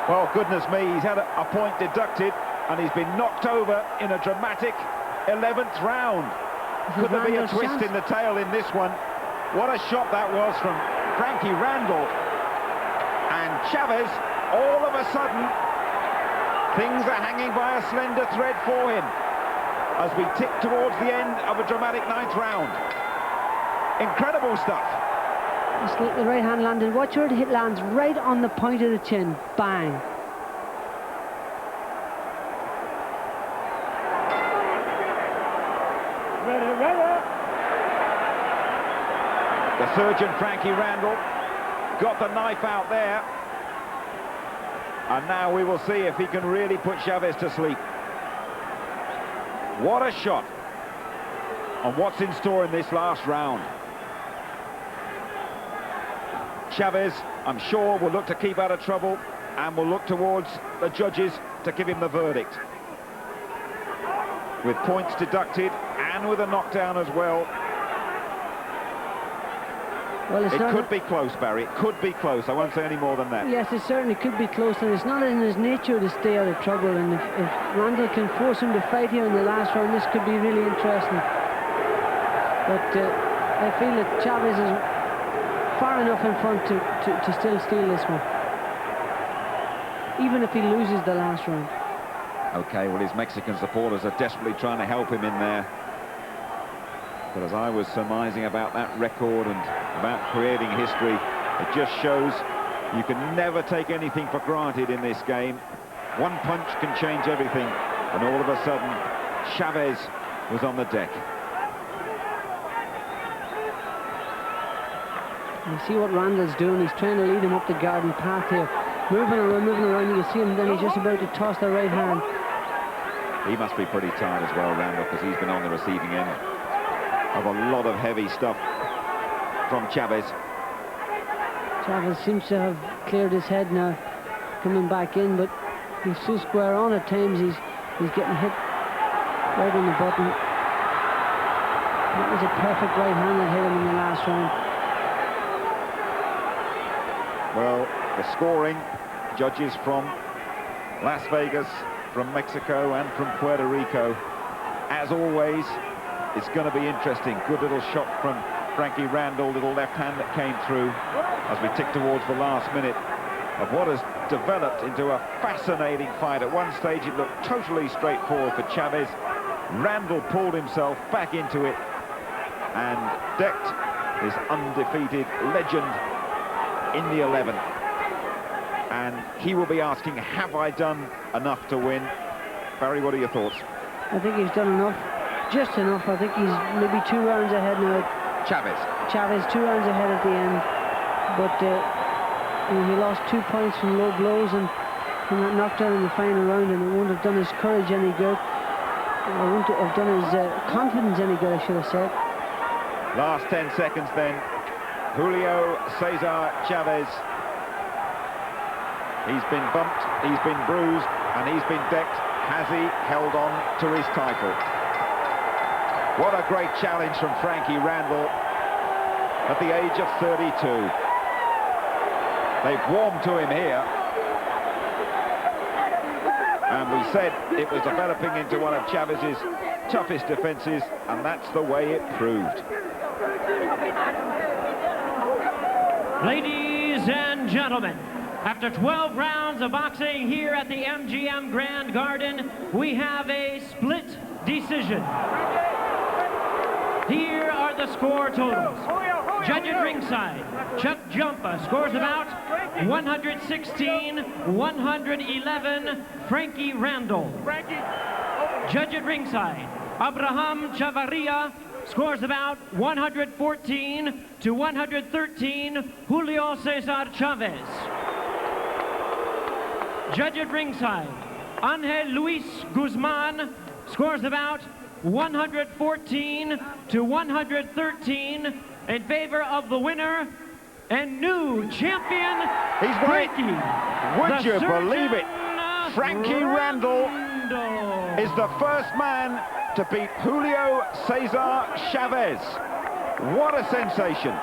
Well, goodness me, he's had a point deducted, and he's been knocked over in a dramatic 11th round. Could there be a twist in the tail in this one? What a shot that was from Frankie Randall. And Chavez, all of a sudden, things are hanging by a slender thread for him as we tick towards the end of a dramatic 9th round. Incredible stuff. The right hand landed. Watch where it lands, right on the point of the chin. Bang. The surgeon, Frankie Randall, got the knife out there. And now we will see if he can really put Chavez to sleep. What a shot. And what's in store in this last round. Chavez, I'm sure, will look to keep out of trouble and will look towards the judges to give him the verdict. With points deducted and with a knockdown as well. Well, it could be close, Barry. It could be close. I won't say any more than that. Yes, it certainly could be close, and it's not in his nature to stay out of trouble. And if Randall can force him to fight here in the last round, this could be really interesting. But I feel that Chavez is far enough in front to still steal this one, even if he loses the last round. Okay, well, his Mexican supporters are desperately trying to help him in there. But as I was surmising about that record and about creating history, it just shows you can never take anything for granted in this game. One punch can change everything, and all of a sudden, Chavez was on the deck. You see what Randall's doing. He's trying to lead him up the garden path here. Moving around, you can see him, then he's just about to toss the right hand. He must be pretty tired as well, Randall, because he's been on the receiving end of a lot of heavy stuff from Chavez. Chavez seems to have cleared his head now, coming back in, but he's so square on at times. He's getting hit right on the button. That was a perfect right hand that hit him in the last round. Well, the scoring, judges from Las Vegas, from Mexico and from Puerto Rico. As always, it's going to be interesting. Good little shot from Frankie Randall, little left hand that came through as we tick towards the last minute of what has developed into a fascinating fight. At one stage it looked totally straightforward for Chavez. Randall pulled himself back into it and decked his undefeated legend in the 11th. And he will be asking, have I done enough to win? Barry, what are your thoughts? I think he's done enough. Just enough. I think he's maybe 2 rounds ahead now. Chavez, 2 rounds ahead at the end. But you know, he lost 2 points from low blows and from that knockdown in the final round, and it won't have done his courage any good. It won't have done his confidence any good, I should have said. Last 10 seconds then. Julio Cesar Chavez. He's been bumped, he's been bruised, and he's been decked. Has he held on to his title? What a great challenge from Frankie Randall at the age of 32. They've warmed to him here. And we said it was developing into one of Chavez's toughest defenses, and that's the way it proved. Ladies and gentlemen, after 12 rounds of boxing here at the MGM Grand Garden, we have a split decision. Here are the score totals. Judge at ringside, Chuck Jumpa scores about 116-111, Frankie Randall. Judge at ringside, Abraham Chavarria scores about 114-113, Julio Cesar Chavez. Judge at ringside, Angel Luis Guzman scores about 114-113 in favor of the winner and new champion, Frankie. Would you believe it? Frankie Randall is the first man to beat Julio Cesar Chavez. What a sensation.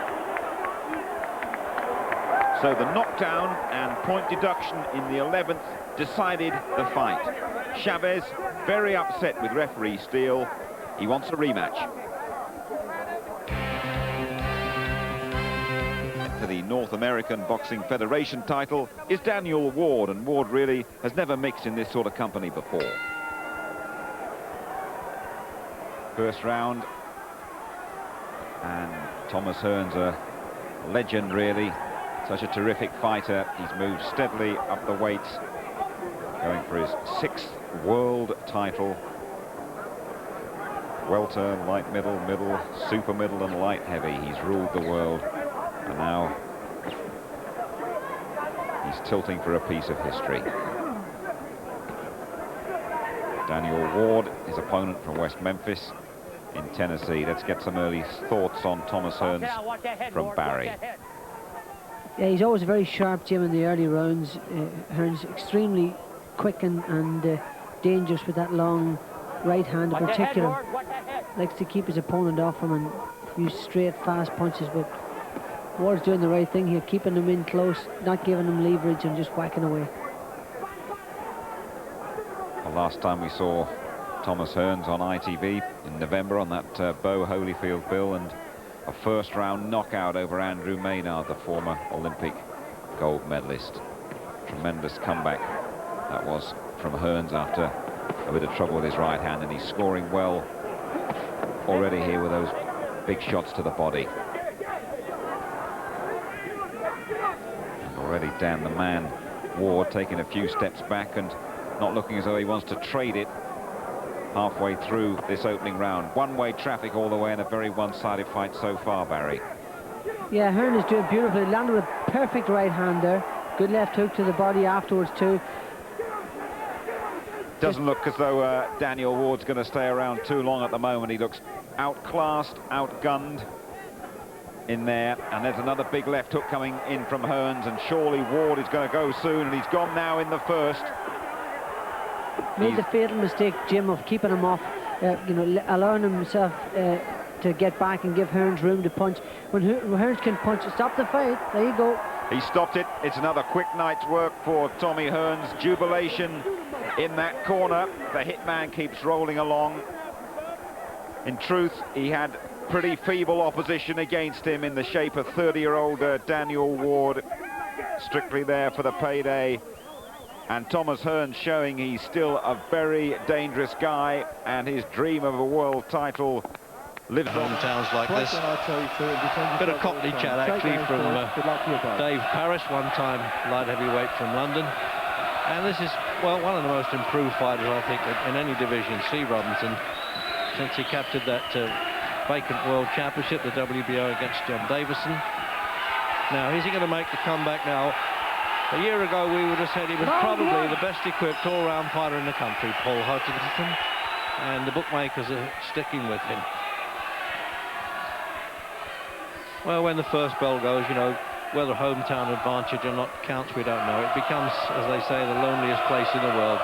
So the knockdown and point deduction in the 11th decided the fight. Chavez very upset with referee Steele. He wants a rematch. For the North American Boxing Federation title is Daniel Ward, and Ward really has never mixed in this sort of company before. First round, and Thomas Hearns, a legend really, such a terrific fighter. He's moved steadily up the weights, going for his 6th world title. Welter, light middle, middle, super middle and light heavy. He's ruled the world, and now he's tilting for a piece of history. Daniel Ward, his opponent from West Memphis in Tennessee. Let's get some early thoughts on Thomas Hearns from Barry. Yeah, he's always very sharp, Jim, in the early rounds. Hearns extremely quick and dangerous with that long right hand in particular. Likes to keep his opponent off him and use straight, fast punches, but Ward's doing the right thing here, keeping him in close, not giving him leverage and just whacking away. The last time we saw Thomas Hearns on ITV in November on that Bowe Holyfield bill, and a first-round knockout over Andrew Maynard, the former Olympic gold medalist. Tremendous comeback that was from Hearns after a bit of trouble with his right hand, and he's scoring well already here with those big shots to the body. And already down the man, Ward taking a few steps back and not looking as though he wants to trade it halfway through this opening round. One-way traffic all the way in a very one-sided fight so far, Barry. Yeah, Hearns is doing beautifully. Landed with a perfect right hand there. Good left hook to the body afterwards too. Doesn't look as though Daniel Ward's going to stay around too long at the moment. He looks outclassed, outgunned in there. And there's another big left hook coming in from Hearns, and surely Ward is going to go soon, and he's gone now in the first. Made the fatal mistake, Jim, of keeping him off, you know, allowing himself to get back and give Hearns room to punch. When Hearns can punch, stop the fight. There you go. He stopped it. It's another quick night's work for Tommy Hearns. Jubilation in that corner. The hitman keeps rolling along. In truth, he had pretty feeble opposition against him in the shape of 30-year-old Daniel Ward, strictly there for the payday. And Thomas Hearns showing he's still a very dangerous guy, and his dream of a world title lives on. Hometowns like this. Bit of Cockney chat actually from Dave Parrish, one-time light heavyweight from London. And this is, well, one of the most improved fighters, I think, in any division, Steve Robinson, since he captured that vacant world championship, the WBO, against John Davison. Now, is he going to make the comeback now? A year ago, we would have said he was probably the best equipped all-round fighter in the country, Paul Hodgkinson, and the bookmakers are sticking with him. Well, when the first bell goes, you know, whether hometown advantage or not counts, we don't know. It becomes, as they say, the loneliest place in the world.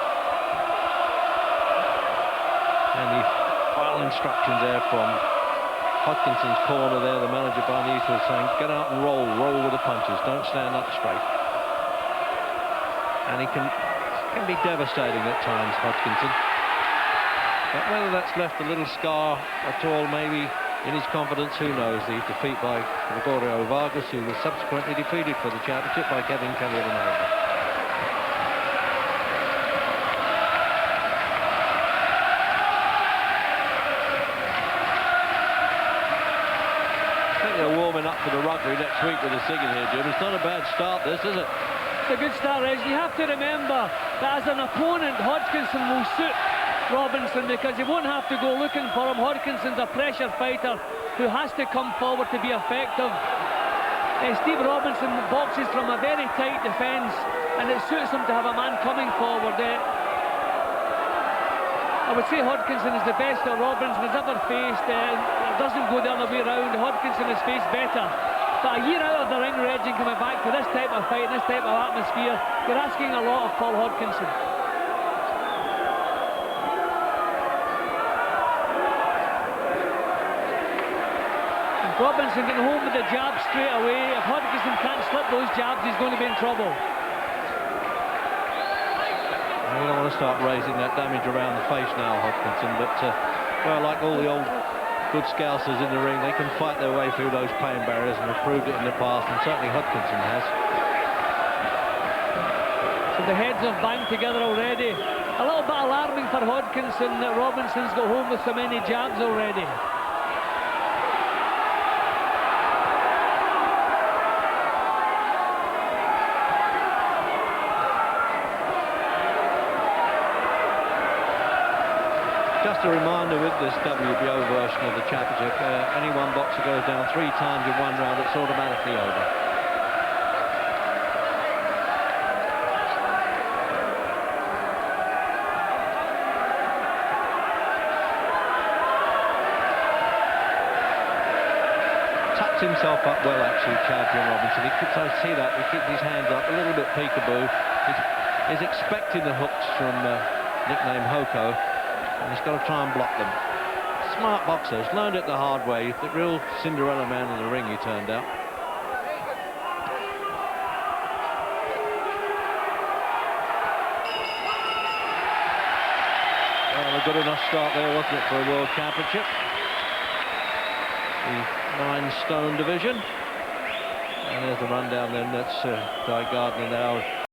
And the final instructions there from Hodgkinson's corner there, the manager Barney was saying, get out and roll with the punches, don't stand up straight. And he can be devastating at times, Hodgkinson. But whether that's left a little scar at all, maybe in his confidence, who knows? The defeat by Gregorio Vargas, who was subsequently defeated for the championship by Kevin Kelly of America. I think they're warming up for the rugby next week with the singing here, Jim. It's not a bad start, this, is it? It's a good start, Reg. You have to remember that as an opponent, Hodgkinson will suit Robinson because he won't have to go looking for him. Hodgkinson's a pressure fighter who has to come forward to be effective. Steve Robinson boxes from a very tight defence, and it suits him to have a man coming forward. I would say Hodgkinson is the best that Robinson has ever faced. It doesn't go the other way around. Hodgkinson has faced better. But a year out of the ring, Reg, and coming back to this type of fight, this type of atmosphere, you're asking a lot of Paul Hodgkinson. And Robinson getting home with the jab straight away. If Hodgkinson can't slip those jabs, he's going to be in trouble. You don't want to start raising that damage around the face now, Hodgkinson, but well, like all the old good scousers in the ring, they can fight their way through those pain barriers and have proved it in the past, and certainly Hodgkinson has. So the heads have banged together already. A little bit alarming for Hodgkinson that Robinson's got home with so many jabs already. Just a reminder with this WBO version of the championship, any one boxer goes down 3 times in one round, it's automatically over. Tucks himself up well, actually, Champion Robinson. I see that, he keeps his hands up, a little bit peekaboo. He's expecting the hooks from nickname Hoko. And he's got to try and block them. Smart boxers, learned it the hard way. The real Cinderella man in the ring, he turned out. Well, a good enough start there, wasn't it, for a World Championship? The 9-stone division. And there's the rundown then, that's Guy Gardner now.